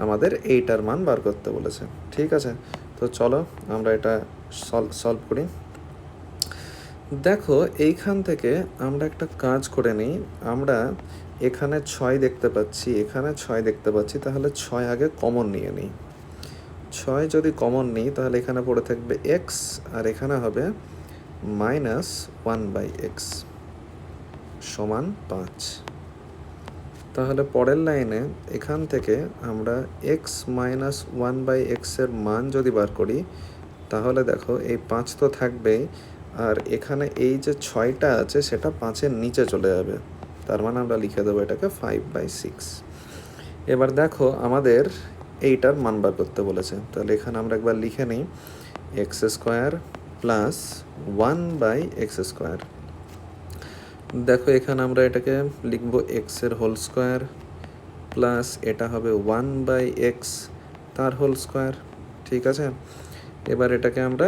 আমাদের এইটার মান বার করতে বলেছে। ঠিক আছে, তো চলো আমরা এটা সলভ করি। দেখো এইখান থেকে আমরা একটা কাজ করে নিই। আমরা এখানে 6 দেখতে পাচ্ছি, এখানে 6 দেখতে পাচ্ছি, তাহলে 6 আগে কমন নিয়ে নিই। 6 যদি কমন নিই তাহলে এখানে পড়ে থাকবে এক্স, আর এখানে হবে মাইনাস 1 বাই এক্স সমান 5। তাহলে পরের লাইনে এখান থেকে আমরা এক্স মাইনাস 1 বাই এক্সের মান যদি বার করি তাহলে দেখো এই 5 তো থাকবেই, আর এখানে এই যে 6টা আছে সেটা 5-এর নিচে চলে যাবে, তার মানে আমরা লিখে দেবো এটাকে 5/6। এবার দেখো আমাদের এইটার মান বার করতে বলেছে, তাহলে এখানে আমরা একবার লিখে নিই X square plus 1 by X square. দেখো এখানে আমরা এটাকে লিখব এক্সের হোল স্কোয়ার প্লাস এটা হবে 1 বাই এক্স তার হোল স্কোয়ার। ঠিক আছে, এবার এটাকে আমরা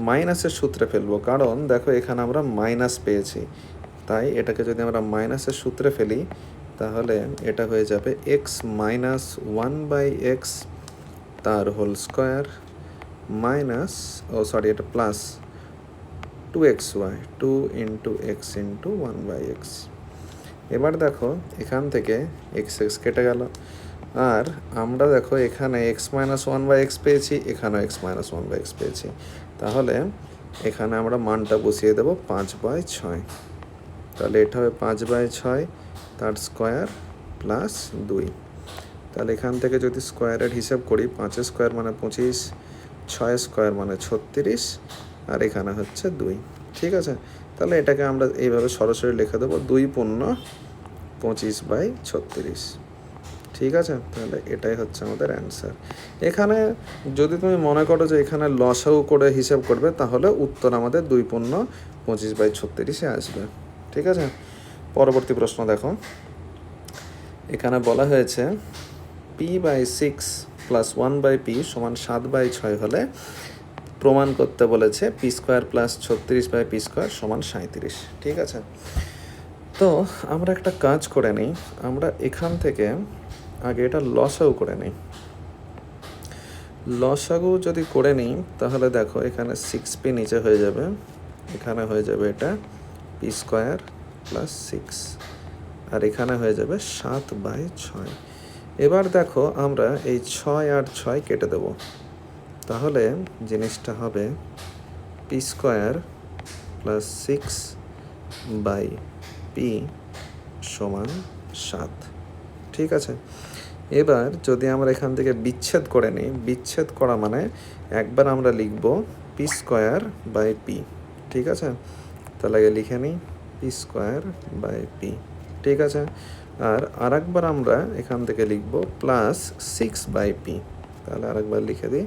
মাইনাসের সূত্রে ফেলবো, কারণ দেখো এখানে আমরা মাইনাস পেয়েছি, তাই এটাকে যদি আমরা মাইনাসের সূত্রে ফেলি তাহলে এটা হয়ে যাবে এক্স মাইনাস 1 বাই এক্স তার হোল স্কোয়ার মাইনাস এটা plus 2xy 2 into x into 1 by x. এবার দেখো এখান থেকে এক্স এক্স কেটে গেল, আর আমরা দেখো এখানে এক্স মাইনাস 1 বাই এক্স পেয়েছি, এখানেও এক্স মাইনাস 1 বাই এক্স পেয়েছি, তাহলে এখানে আমরা মানটা বসিয়ে দেবো 5/6। তাহলে এটা হবে 5/6 তার স্কোয়ার প্লাস 2। তাহলে এখান থেকে যদি স্কোয়ারের হিসাব করি 5 স্কোয়ার মানে 25, 6 স্কোয়ার মানে 36, আর এখানে হচ্ছে 2। ঠিক আছে, তাহলে এটাকে আমরা এইভাবে সরাসরি লিখে দেবো 2×25/36। ঠিক আছে, তাহলে এটাই হচ্ছে আমাদের অ্যান্সার। এখানে যদি তুমি মনে করো যে এখানে লসাগু করে হিসাব করবে তাহলে উত্তর আমাদের 2×25/36 আসবে। ঠিক আছে, পরবর্তী প্রশ্ন দেখো। এখানে বলা হয়েছে p/6 প্লাস 1/p সমান 7/6 হলে প্রমাণ করতে বলেছে P square plus 36/p square সমান 37। ঠিক আছে, তো আমরা একটা কাজ করে নিই, আমরা এখান থেকে আগে এটা লসাগু করে নিই। লসাগু যদি করে নিই তাহলে দেখো এখানে 6p নিচে হয়ে যাবে, এখানে হয়ে যাবে এটা পি স্কোয়ার প্লাস 6, আর এখানে হয়ে যাবে 7/6। এবার দেখো আমরা এই 6 আর 6 কেটে দেব, তাহলে জিনিসটা হবে পি স্কোয়ার প্লাস 6/p সমান 7। ঠিক আছে, এবার যদি আমরা এখান থেকে বিচ্ছেদ করে নিই, বিচ্ছেদ করা মানে একবার আমরা লিখব পি স্কোয়ার বাই পি। ঠিক আছে, তাহলে আগে লিখে নিই পি স্কোয়ার বাই পি। ঠিক আছে, আর আরেকবার আমরা এখান থেকে লিখব প্লাস 6/p, তাহলে আরেকবার লিখে দিই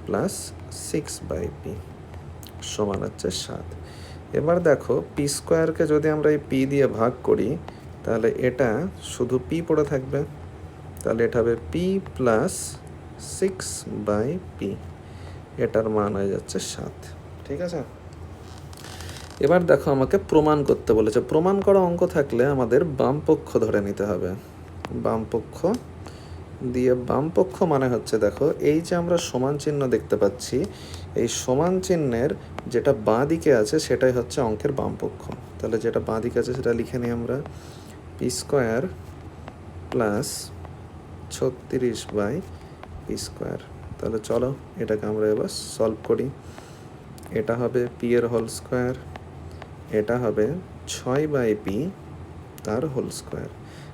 প্লাস 6/p সমান হচ্ছে 7। এবার দেখো পি স্কোয়ারকে যদি আমরা এই পি দিয়ে ভাগ করি তাহলে এটা শুধু পি পড়ে থাকবে, তাহলে এটা হবে পি প্লাস 6/p, এটার মান হয়ে যাচ্ছে 7। ঠিক আছে, এবার দেখো আমাকে প্রমাণ করতে বলেছে। প্রমাণ করা অঙ্ক থাকলে আমাদের বাম পক্ষ ধরে নিতে হবে। বাম পক্ষ দিয়ে, বাম পক্ষ মানে হচ্ছে দেখো এই যে আমরা সমান চিহ্ন দেখতে পাচ্ছি, এই সমান চিহ্নের যেটা বাঁ দিকে আছে সেটাই হচ্ছে অঙ্কের বাম পক্ষ। তাহলে যেটা বাঁ দিকে আছে সেটা লিখে নিই আমরা, P square plus 36/p square. তাহলে চলো এটাকে আমরা এবার সলভ করি। এটা হবে পি এর হোল স্কোয়ার, এটা হবে 6/p তার হোল স্কোয়ার।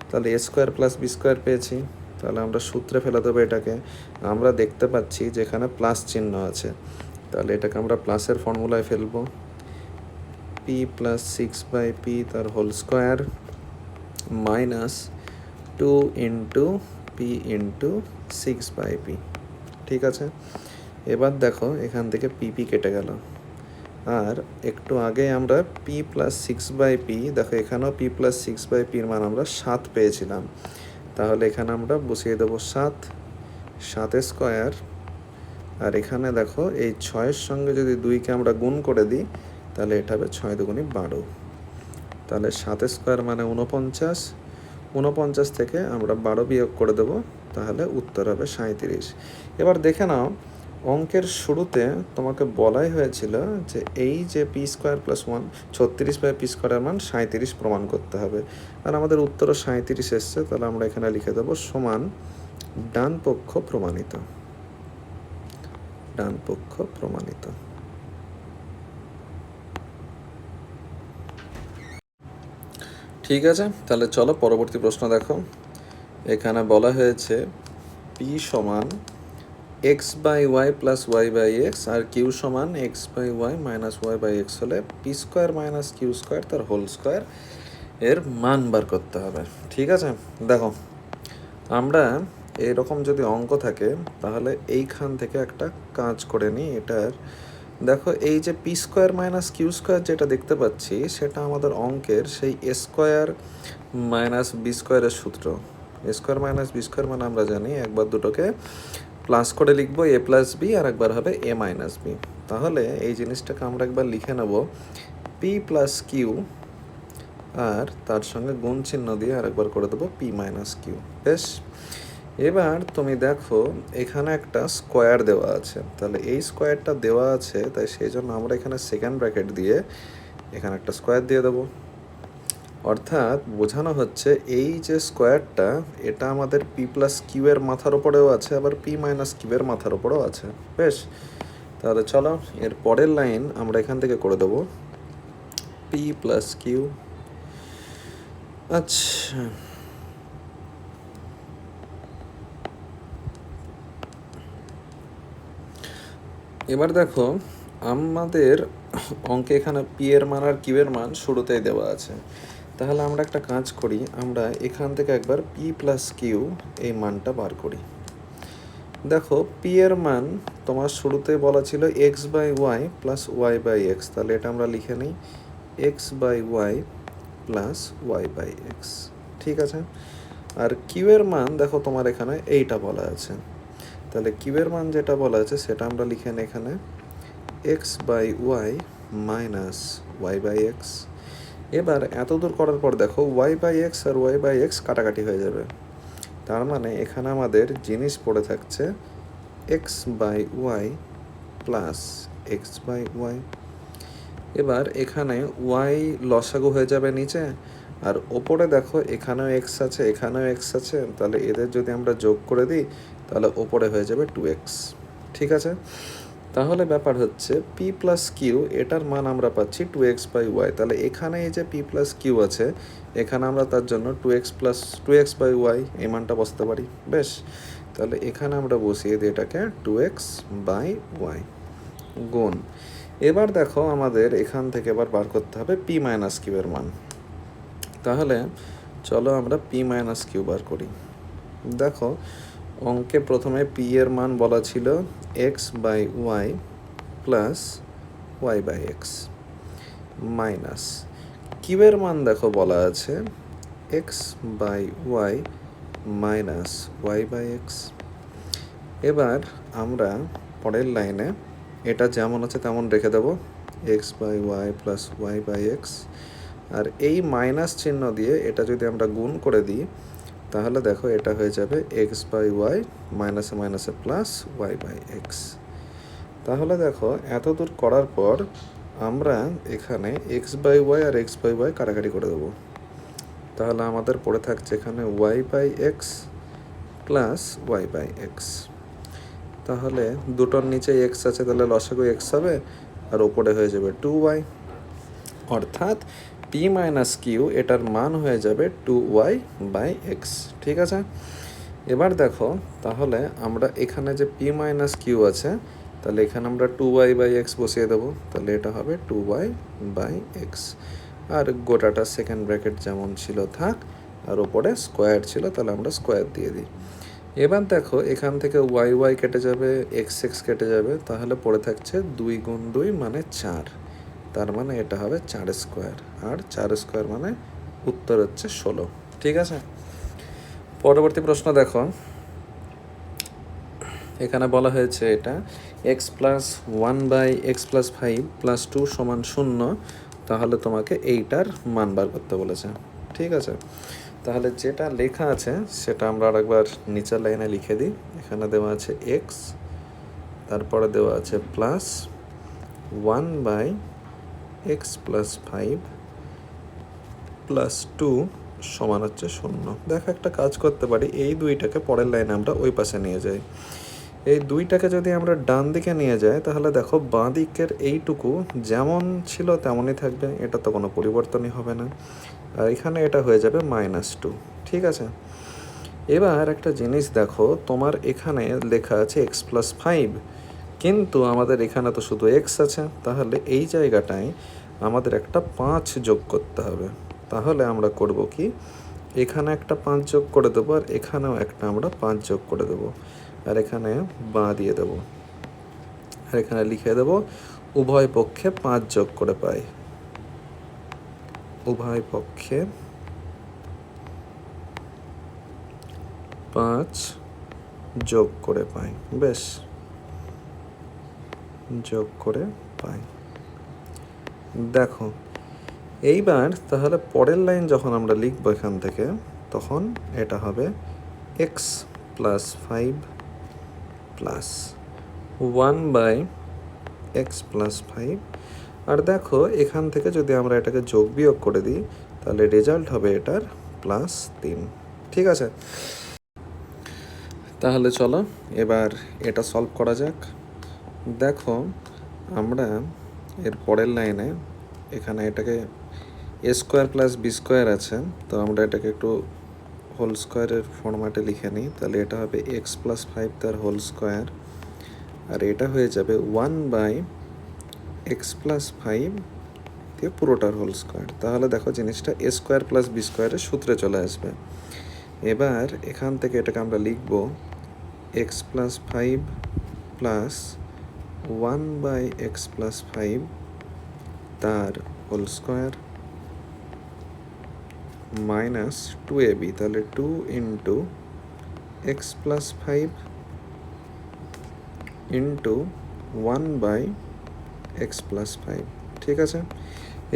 তাহলে এ স্কোয়ার প্লাস বি স্কোয়ার পেয়েছি। তাহলে আমরা সূত্রে ফেলে দেবো এটাকে। আমরা দেখতে পাচ্ছি যেখানে প্লাস চিহ্ন আছে, তাহলে এটাকে আমরা প্লাসের ফর্মুলায় ফেলবো। পি প্লাস 6/p তার whole square minus 2 into P into 6/p। ঠিক আছে, এবার দেখো এখান থেকে পিপি কেটে গেল, আর একটু আগে আমরা পি প্লাস 6/p, দেখো এখানেও পি প্লাস 6/pর মান আমরা 7 পেয়েছিলাম। তাহলে এখানে আমরা বসিয়ে দেবো 7 স্কোয়ার, আর এখানে দেখো এই 6-এর সঙ্গে যদি 2কে আমরা গুণ করে দিই তাহলে এটা হবে 6 দুগুণে 12। তাহলে 7 স্কোয়ার মানে 49, 49 থেকে আমরা 12 বিয়োগ করে দেবো, তাহলে উত্তর হবে 37। এবার দেখে নাও, অঙ্কের শুরুতে তোমাকে বলাই হয়েছিল যে এই যে পি স্কোয়ার প্লাস 36/p স্কোয়ারের মান 37 প্রমাণ করতে হবে, আর আমাদের উত্তরও 37 এসছে। তাহলে আমরা এখানে লিখে দেবো সমান ডান পক্ষ প্রমাণিত, ডান পক্ষ প্রমাণিত। ঠিক আছে, তাহলে চলো পরবর্তী প্রশ্ন দেখো। এখানে বলা হয়েছে পি সমান x/y প্লাস y/x আর কিউ সমান x/y মাইনাস y/x হলে P square minus Q square তার হোল স্কোয়ার এর মান বার করতে হবে। ঠিক আছে, দেখো আমরা এরকম যদি অঙ্ক থাকে তাহলে এইখান থেকে একটা কাজ করে নিই। এটার দেখো এই যে P square minus Q square যেটা দেখতে পাচ্ছি সেটা আমাদের অঙ্কের সেই এ স্কোয়ার মাইনাস বি স্কোয়ারের সূত্র। এ স্কোয়ার মাইনাস বি স্কোয়ার মানে আমরা জানি একবার দুটোকে প্লাস করে লিখবো এ প্লাস বি, আর একবার হবে এ মাইনাস বি। তাহলে এই জিনিসটাকে আমরা একবার লিখে নেব পি প্লাস কিউ, আর তার সঙ্গে গুণ চিহ্ন দিয়ে আরেকবার করে দেবো পি মাইনাস কিউ। বেশ, এবার তুমি দেখো এখানে একটা স্কোয়ার দেওয়া আছে, তাহলে এই স্কোয়ারটা দেওয়া আছে তাই সেই জন্য আমরা এখানে সেকেন্ড ব্র্যাকেট দিয়ে এখানে একটা স্কোয়ার দিয়ে দেবো। অর্থাৎ বোঝানো হচ্ছে এই যে স্কোয়ারটা এটা আমাদের পি প্লাস কিউ এর মাথার ওপরেও আছে, আবার পি মাইনাস কিউ এর মাথার ওপরেও আছে। বেশ, তাহলে চলো এর পরের লাইন আমরা এখান থেকে করে দেবো পি প্লাস কিউ। আচ্ছা, এবার দেখো আমাদের অঙ্কে এখানে পি এর মান আর কিউ এর মান শুরুতেই দেওয়া আছে। তাহলে আমরা একটা কাজ করি, আমরা এখান থেকে একবার পি প্লাস কিউ এই মানটা বার করি। দেখো পি এর মান তোমার শুরুতে বলা ছিল x/y প্লাস y/x, তাহলে এটা আমরা লিখে নিই x/y প্লাস y/x। ঠিক আছে, আর কিউ এর মান দেখো তোমার এখানে এইটা বলা আছে, তাহলে কিউ এর মান যেটা বলা আছে সেটা আমরা লিখে নিই এখানে x/y মাইনাস y/x। এবার এত দূর করার পর দেখো y/x আর y/x কাটাকাটি হয়ে যাবে, তার মানে এখানে আমাদের জিনিস পড়ে থাকছে x/y প্লাস x/y। এবার এখানে y লসাগু হয়ে যাবে নিচে, আর ওপরে দেখো এখানেও x আছে এখানেও x আছে, তাহলে এদের যদি আমরা যোগ করে দিই তাহলে ওপরে হয়ে যাবে 2x। ঠিক আছে, তাহলে ব্যাপার হচ্ছে পি প্লাস কিউ এটার মান আমরা পাচ্ছি 2x/y। তাহলে এখানে এই যে পি প্লাস কিউ আছে এখানে আমরা তার জন্য 2x/y এই মানটা বসতে পারি। বেশ, তাহলে এখানে আমরা বসিয়ে দিই এটাকে 2x/y গুণ। এবার দেখো আমাদের এখান থেকে এবার বার করতে হবে পি মাইনাস কিউ এর মান। তাহলে চলো আমরা পি মাইনাস কিউ বার করি। দেখো অঙ্কে প্রথমে পি এর মান বলা ছিল x/y plus y/x minus Q এর মান দেখো বলা আছে x/y মাইনাস y/x। এবার আমরা পরের লাইনে এটা যেমন আছে তেমন রেখে দেবো x/y প্লাস y/x, আর এই মাইনাস চিহ্ন দিয়ে এটা যদি আমরা গুণ করে দিই তাহলে দেখো এটা হয়ে যাবে x/y মাইনাসে মাইনাসে প্লাস y/x। তাহলে দেখো এত দূর করার পর আমরা এখানে এক্স বাই ওয়াই আর এক্স বাই ওয়াই কাটাকাটি করে দেবো। তাহলে আমাদের পড়ে থাকছে এখানে Y by X plus Y by X. তাহলে দুটোর নিচে এক্স আছে, তাহলে লসাগু এক্স হবে আর ওপরে হয়ে যাবে 2y, অর্থাৎ পি মাইনাস কিউ এটার মান হয়ে যাবে 2y বাই এক্স। ঠিক আছে, এবার দেখো তাহলে আমরা এখানে যে পি মাইনাস কিউ আছে, তাহলে এখানে আমরা 2y বাই এক্স বসিয়ে দেবো, তাহলে এটা হবে 2y বাই এক্স। আর গোটাটা সেকেন্ড ব্র্যাকেট যেমন ছিল থাক, আর ওপরে স্কোয়ার ছিল তাহলে আমরা স্কোয়ার দিয়ে দিই। এবার দেখো এখান থেকে ওয়াই ওয়াই কেটে যাবে, এক্স এক্স কেটে যাবে, তাহলে পড়ে থাকছে 2 গুণ 2 মানে 4, তার মানে এটা হবে 4 স্কোয়ার, আর 4 স্কোয়ার মানে উত্তর হচ্ছে 16। ঠিক আছে, পরবর্তী প্রশ্ন দেখো, এখানে বলা হয়েছে এটা X plus 1 by X plus 5 plus 2 সমান 0, তাহলে তোমাকে এইটার মান বার করতে বলেছে। ঠিক আছে, তাহলে যেটা লেখা আছে সেটা আমরা আরেকবার নিচের লাইনে লিখে দিই। এখানে দেওয়া আছে এক্স, তারপরে দেওয়া আছে plus 1 by X plus 5 plus 2 সমান হচ্ছে 0। দেখো একটা কাজ করতে পারি, এই দুইটাকে পরের লাইনে আমরা ওই পাশে নিয়ে যাই। এই দুইটাকে যদি আমরা ডান দিকে নিয়ে যাই, তাহলে দেখো বাঁ দিকের এইটুকু যেমন ছিল তেমনই থাকবে, এটা তো কোনো পরিবর্তনই হবে না, আর এখানে এটা হয়ে যাবে -2। ঠিক আছে, এবার একটা জিনিস দেখো, তোমার এখানে লেখা আছে এক্স প্লাস 5, কিন্তু আমাদের এখানে তো শুধু এক্স আছে, তাহলে এই জায়গাটায় আমাদের একটা 5 যোগ করতে হবে। তাহলে আমরা করব কি, এখানে একটা 5 যোগ করে দেবো, আর এখানেও একটা আমরা 5 যোগ করে দেবো, আর এখানে বাঁ দিয়ে দেবো, আর এখানে লিখে দেবো উভয় পক্ষে 5 যোগ করে পাই, উভয় পক্ষে 5 যোগ করে পাই। বেশ, যোগ করে পাই। দেখো এইবার তাহলে পরের লাইন যখন আমরা লিখবো এখান থেকে, তখন এটা হবে X plus 5 plus 1 by X plus 5, আর দেখো এখান থেকে যদি আমরা এটাকে যোগ বিয়োগ করে দিই, তাহলে রেজাল্ট হবে এটার +3। ঠিক আছে, তাহলে চলো এবার এটা সলভ করা যাক। দেখো আমরা এর পরের লাইনে এখানে এটাকে এ স্কোয়ার প্লাস বি স্কোয়ার আছে, তো আমরা এটাকে একটু হোল স্কোয়ারের ফরম্যাটে লিখে নিই, তাহলে এটা হবে এক্স প্লাস 5 তার হোল স্কোয়ার, আর এটা হয়ে যাবে 1 বাই এক্স প্লাস 5 দিয়ে পুরোটার হোল স্কোয়ার। তাহলে দেখো জিনিসটা এ স্কোয়ার প্লাস বি স্কোয়ারের সূত্রে চলে আসবে। এবার এখান থেকে এটাকে আমরা লিখব X plus 5 plus 1 by X plus 5 তার হোল স্কোয়ার মাইনাস 2ab, তাহলে 2 into X plus 5 into 1 by X plus 5। ঠিক আছে,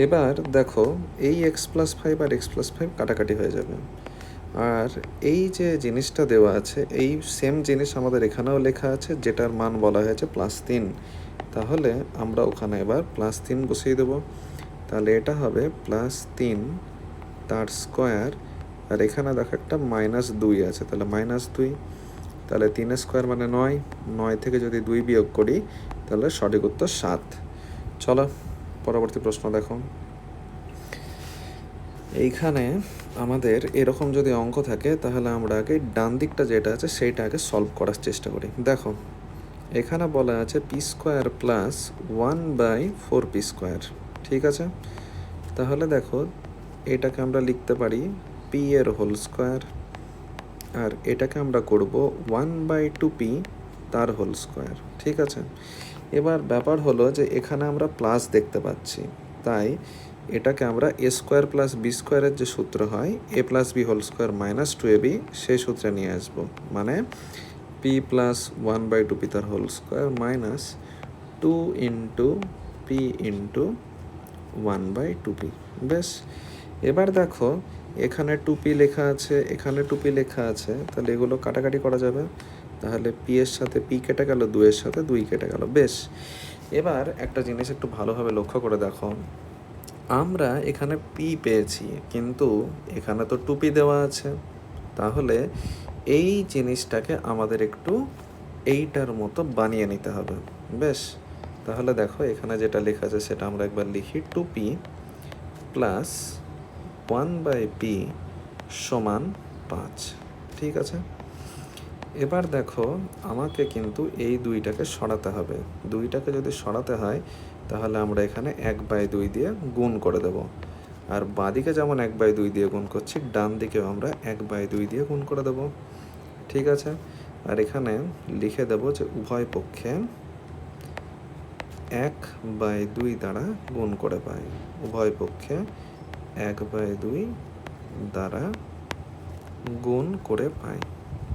এবার দেখো এই এক্স প্লাস 5 আর এক্স প্লাস 5 কাটাকাটি হয়ে যাবে, আর এই যে জিনিসটা দেওয়া আছে এই সেম জিনিস আমাদের এখানেও লেখা আছে, যেটার মান বলা হয়েছে +3, তাহলে আমরা ওখানে এবার +3 বসিয়ে দেবো। তাহলে এটা হবে +3 তার স্কোয়ার, আর এখানে দেখো একটা -2 আছে, তাহলে -2, তাহলে 3 স্কোয়ার মানে 9, 9 থেকে যদি 2 বিয়োগ করি তাহলে সঠিক উত্তর 7। চলো পরবর্তী প্রশ্ন দেখো, এইখানে আমাদের এরকম যদি অঙ্ক থাকে, তাহলে আমরা আগে ডান দিকটা যেটা আছে সেইটা আগে সলভ করার চেষ্টা করি। দেখো এখানে বলা আছে P square plus 1 by 4p square. ঠিক আছে, তাহলে দেখো এটাকে আমরা লিখতে পারি পি এর হোল স্কোয়ার, আর এটাকে আমরা করব 1 বাই 2p তার হোল স্কোয়ার। ঠিক আছে, এবার ব্যাপার হলো যে এখানে আমরা প্লাস দেখতে পাচ্ছি, তাই এটাকে আমরা এ স্কোয়ার প্লাস বি স্কোয়ারের যে সূত্র হয় a plus B whole square minus 2ab, সেই সূত্রে নিয়ে আসবো, মানে পি প্লাস 1 বাই 2p তার whole square minus 2 into P into 1 by 2p। বেশ, এবার দেখো এখানে 2p লেখা আছে, এখানে 2p লেখা আছে, তাহলে এগুলো কাটাকাটি করা যাবে, তাহলে পি এর সাথে পি কেটে গেল, 2 এর সাথে 2 কেটে গেল। বেশ, এবার একটা জিনিস একটু ভালোভাবে লক্ষ্য করে দেখো, আমরা এখানে পি পেয়েছি কিন্তু এখানে তো 2p দেওয়া আছে, তাহলে এই জিনিসটাকে আমাদের একটু এইটার মতো বানিয়ে নিতে হবে। বেশ, তাহলে দেখো এখানে যেটা লেখা আছে সেটা আমরা একবার লিখি, 2p প্লাস 1/p সমান 5। ঠিক আছে, এবার দেখো আমাকে কিন্তু এই দুইটাকে সরাতে হবে। দুইটাকে যদি সরাতে হয় তাহলে আমরা এখানে 1/2 দিয়ে গুণ করে দেব, আর বাঁদিকে যেমন 1/2 দিয়ে গুণ করছি, ডান দিকেও আমরা 1/2 দিয়ে গুণ করে দেব। ঠিক আছে, আর এখানে লিখে দেব যে উভয় পক্ষে 1/2 দ্বারা গুণ করে পাই, উভয় পক্ষে 1/2 দ্বারা গুণ করে পাই।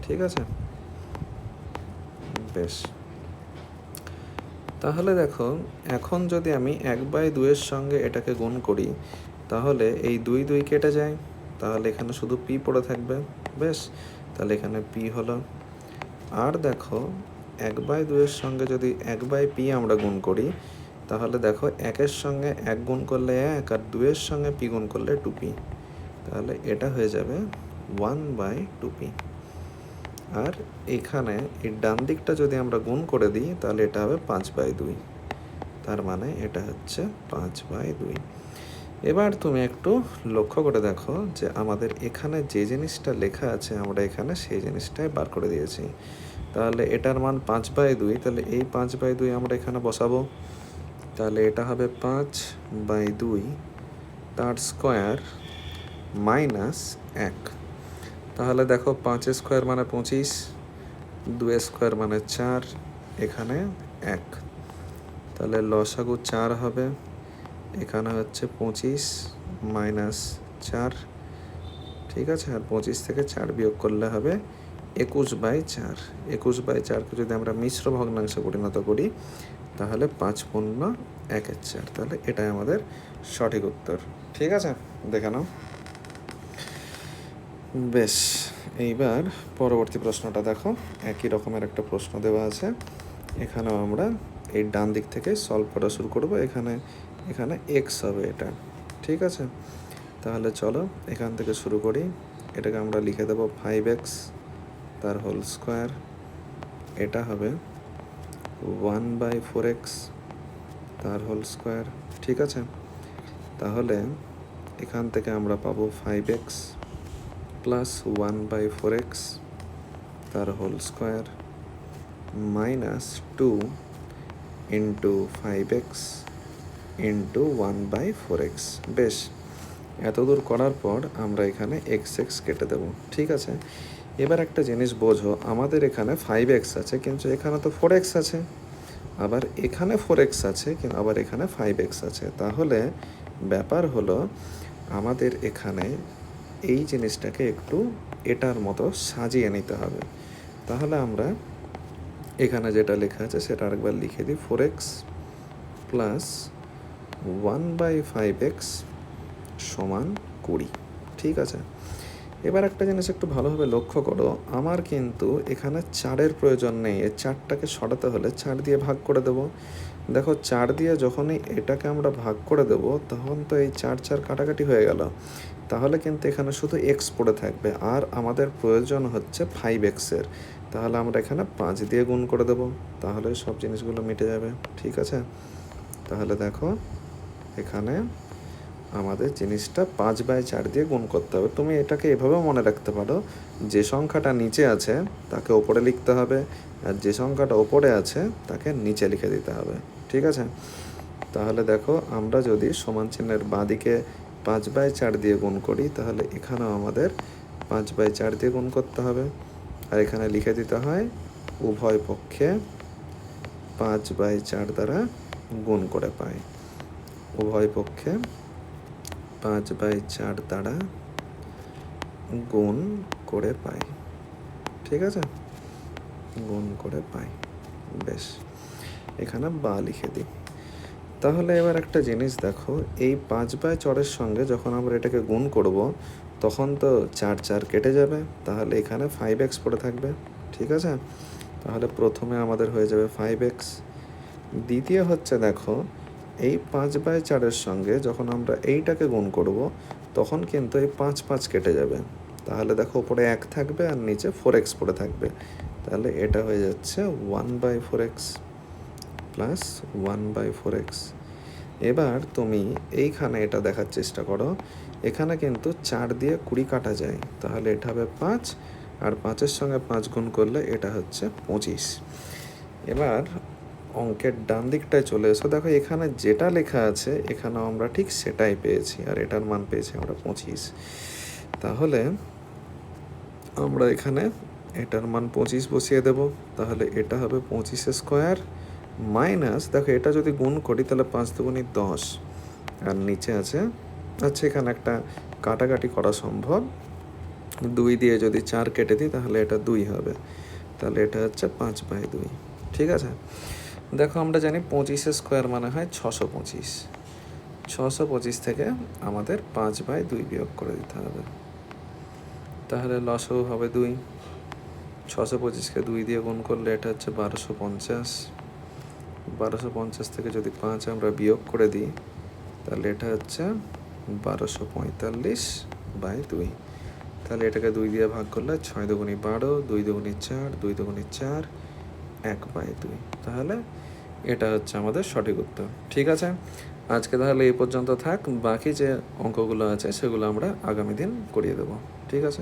ঠিক আছে, বেশ, তাহলে দেখো এখন যদি আমি 1/2 এর সঙ্গে এটাকে গুণ করি তাহলে এই 2 2 কেটে যায়, তাহলে এখানে শুধু পি পড়ে থাকবে। বেশ, তাহলে এখানে পি হলো। আর দেখো 1/2 এর সঙ্গে যদি 1/p আমরা গুণ করি তাহলে দেখো 1-এর সঙ্গে 1 গুণ করলে 1, আর 2 এর সঙ্গে p গুণ করলে 2p, তাহলে এটা হয়ে যাবে 1/2p। আর এখানে এই ডান দিকটা যদি আমরা গুণ করে দিই তাহলে এটা হবে 5/2, তার মানে এটা হচ্ছে 5/2। এবার তুমি একটু লক্ষ্য করে দেখো যে আমাদের এখানে যে জিনিসটা লেখা আছে আমরা এখানে সেই জিনিসটাই বার করে দিয়েছি। তাহলে এটার মান 5/2, তাহলে এই 5/2 আমরা এখানে বসাবো, তাহলে এটা হবে 5/2 তার স্কোয়ার মাইনাস 1। তাহলে দেখো 5 স্কোয়ার মানে 25, 2 স্কোয়ার মানে 4, এখানে 1, তাহলে লসাগু 4 হবে। এখানে হচ্ছে 25 মাইনাস 4, ঠিক আছে, আর 25 থেকে 4 বিয়োগ করলে হবে 21/4। 21/4কে যদি আমরা মিশ্র ভগ্নাংশে পরিণত করি তাহলে 5×1=4, তাহলে এটাই আমাদের সঠিক উত্তর। ঠিক আছে, দেখে নাও। বেশ, এইবার পরবর্তী প্রশ্নটা দেখো, একই রকমের একটা প্রশ্ন দেওয়া আছে। এখানেও আমরা এই ডান দিক থেকে সলভ করা শুরু করব। এখানে এক্স হবে এটা। ঠিক আছে, তাহলে চলো এখান থেকে শুরু করি। এটাকে আমরা লিখে দেবো 5x তার হোল স্কোয়ার, এটা হবে 1/4x তার হোল স্কোয়ার। ঠিক আছে, তাহলে এখান থেকে আমরা পাবো 5x প্লাস 1/4x তার whole square minus 2 into 5x into 1/4x। বেশ, এতদূর করার পর আমরা এখানে x কেটে দেব। ঠিক আছে, এবার একটা জিনিস বোঝো, আমাদের এখানে 5x আছে কিন্তু এখানে তো 4x আছে, আবার এখানে 4x আছে কিন্তু আবার এখানে 5x আছে। তাহলে ব্যাপার হলো আমাদের এখানে এই জিনিসটাকে একটু এটার মতো সাজিয়ে নিতে হবে। তাহলে আমরা এখানে যেটা লেখা আছে সেটা আরেকবার লিখে দিই, 4x প্লাস 1/5x সমান 20। ঠিক আছে, এবার একটা জিনিস একটু ভালোভাবে লক্ষ্য করো, আমার কিন্তু এখানে 4-এর প্রয়োজন নেই। এই 4টাকে সরাতে হলে 4 দিয়ে ভাগ করে দেব। দেখো 4 দিয়ে যখনই এটাকে আমরা ভাগ করে দেব তখন তো এই 4 কাটাকাটি হয়ে গেল, তাহলে কিন্তু এখানে শুধু এক্স পড়ে থাকবে, আর আমাদের প্রয়োজন হচ্ছে 5x-এর। তাহলে আমরা এখানে 5 দিয়ে গুণ করে দেব, তাহলে সব জিনিসগুলো মিটে যাবে। ঠিক আছে, তাহলে দেখো এখানে আমাদের জিনিসটা 5/4 দিয়ে গুণ করতে হবে। তুমি এটাকে এভাবেও মনে রাখতে পারো, যে সংখ্যাটা নিচে আছে তাকে ওপরে লিখতে হবে, আর যে সংখ্যাটা ওপরে আছে তাকে নিচে লিখে দিতে হবে। ঠিক আছে, তাহলে দেখো আমরা যদি সমান চিহ্নের বাঁদিকে 5/4 দিয়ে গুণ করি তাহলে এখানেও আমাদের 5/4 দিয়ে গুণ করতে হবে, আর এখানে লিখে দিতে হয় উভয় পক্ষে 5/4 দ্বারা গুণ করে পাই, উভয় পক্ষে 5/4 দ্বারা গুণ করে পাই। ঠিক আছে, গুণ করে পাই। বেশ, এখানে বা লিখে দিই। তাহলে এবার একটা জিনিস দেখো, এই 5/4-এর সঙ্গে যখন আমরা এটাকে গুণ করব তখন তো 4 কেটে যাবে, তাহলে এখানে 5x পড়ে থাকবে। ঠিক আছে, তাহলে প্রথমে আমাদের হয়ে যাবে 5x। দ্বিতীয় হচ্ছে দেখো এই 5/4-এর সঙ্গে যখন আমরা এইটাকে গুণ করব তখন কিন্তু এই 5 কেটে যাবে, তাহলে দেখো উপরে 1 থাকবে আর নিচে 4x পড়ে থাকবে, তাহলে এটা হয়ে যাচ্ছে 1/4x প্লাস 1/4x। এবার তুমি এইখানে এটা দেখার চেষ্টা করো, এখানে কিন্তু 4 দিয়ে 20 কাটা যায়, তাহলে এটা হবে 5, আর 5-এর সঙ্গে 5 গুণ করলে এটা হচ্ছে 25। এবার অঙ্কের ডান দিকটায় চলে এসো, দেখো এখানে যেটা লেখা আছে এখানেও আমরা ঠিক সেটাই পেয়েছি, আর এটার মান পেয়েছি আমরা 25। তাহলে আমরা এখানে এটার মান 25 বসিয়ে দেব, তাহলে এটা হবে 25² মাইনাস, দেখো এটা যদি গুণ করি তাহলে 5 দুগুণে 10, আর নিচে আছে, আচ্ছা এখানে একটা কাটাকাটি করা সম্ভব, 2 দিয়ে যদি 4 কেটে দিই তাহলে এটা 2 হবে, তাহলে এটা হচ্ছে 5/2। ঠিক আছে, দেখো আমরা জানি 25² মানে হয় 625, 625 থেকে আমাদের 5/2 বিয়োগ করে দিতে হবে, তাহলে লসও হবে 2। 625কে 2 দিয়ে গুণ করলে এটা হচ্ছে 1250, 1250 থেকে যদি 5 আমরা বিয়োগ করে দিই তাহলে এটা হচ্ছে 1245/2, তাহলে এটাকে 2 দিয়ে ভাগ করলে 6 দুগুণে 12, 2 দুগুণে 4, 2 দুগুণে 4, 1/2, তাহলে এটা হচ্ছে আমাদের সঠিক উত্তর। ঠিক আছে, আজকে তাহলে এই পর্যন্ত থাক, বাকি যে অঙ্কগুলো আছে সেগুলো আমরা আগামী দিন করিয়ে দেবো। ঠিক আছে।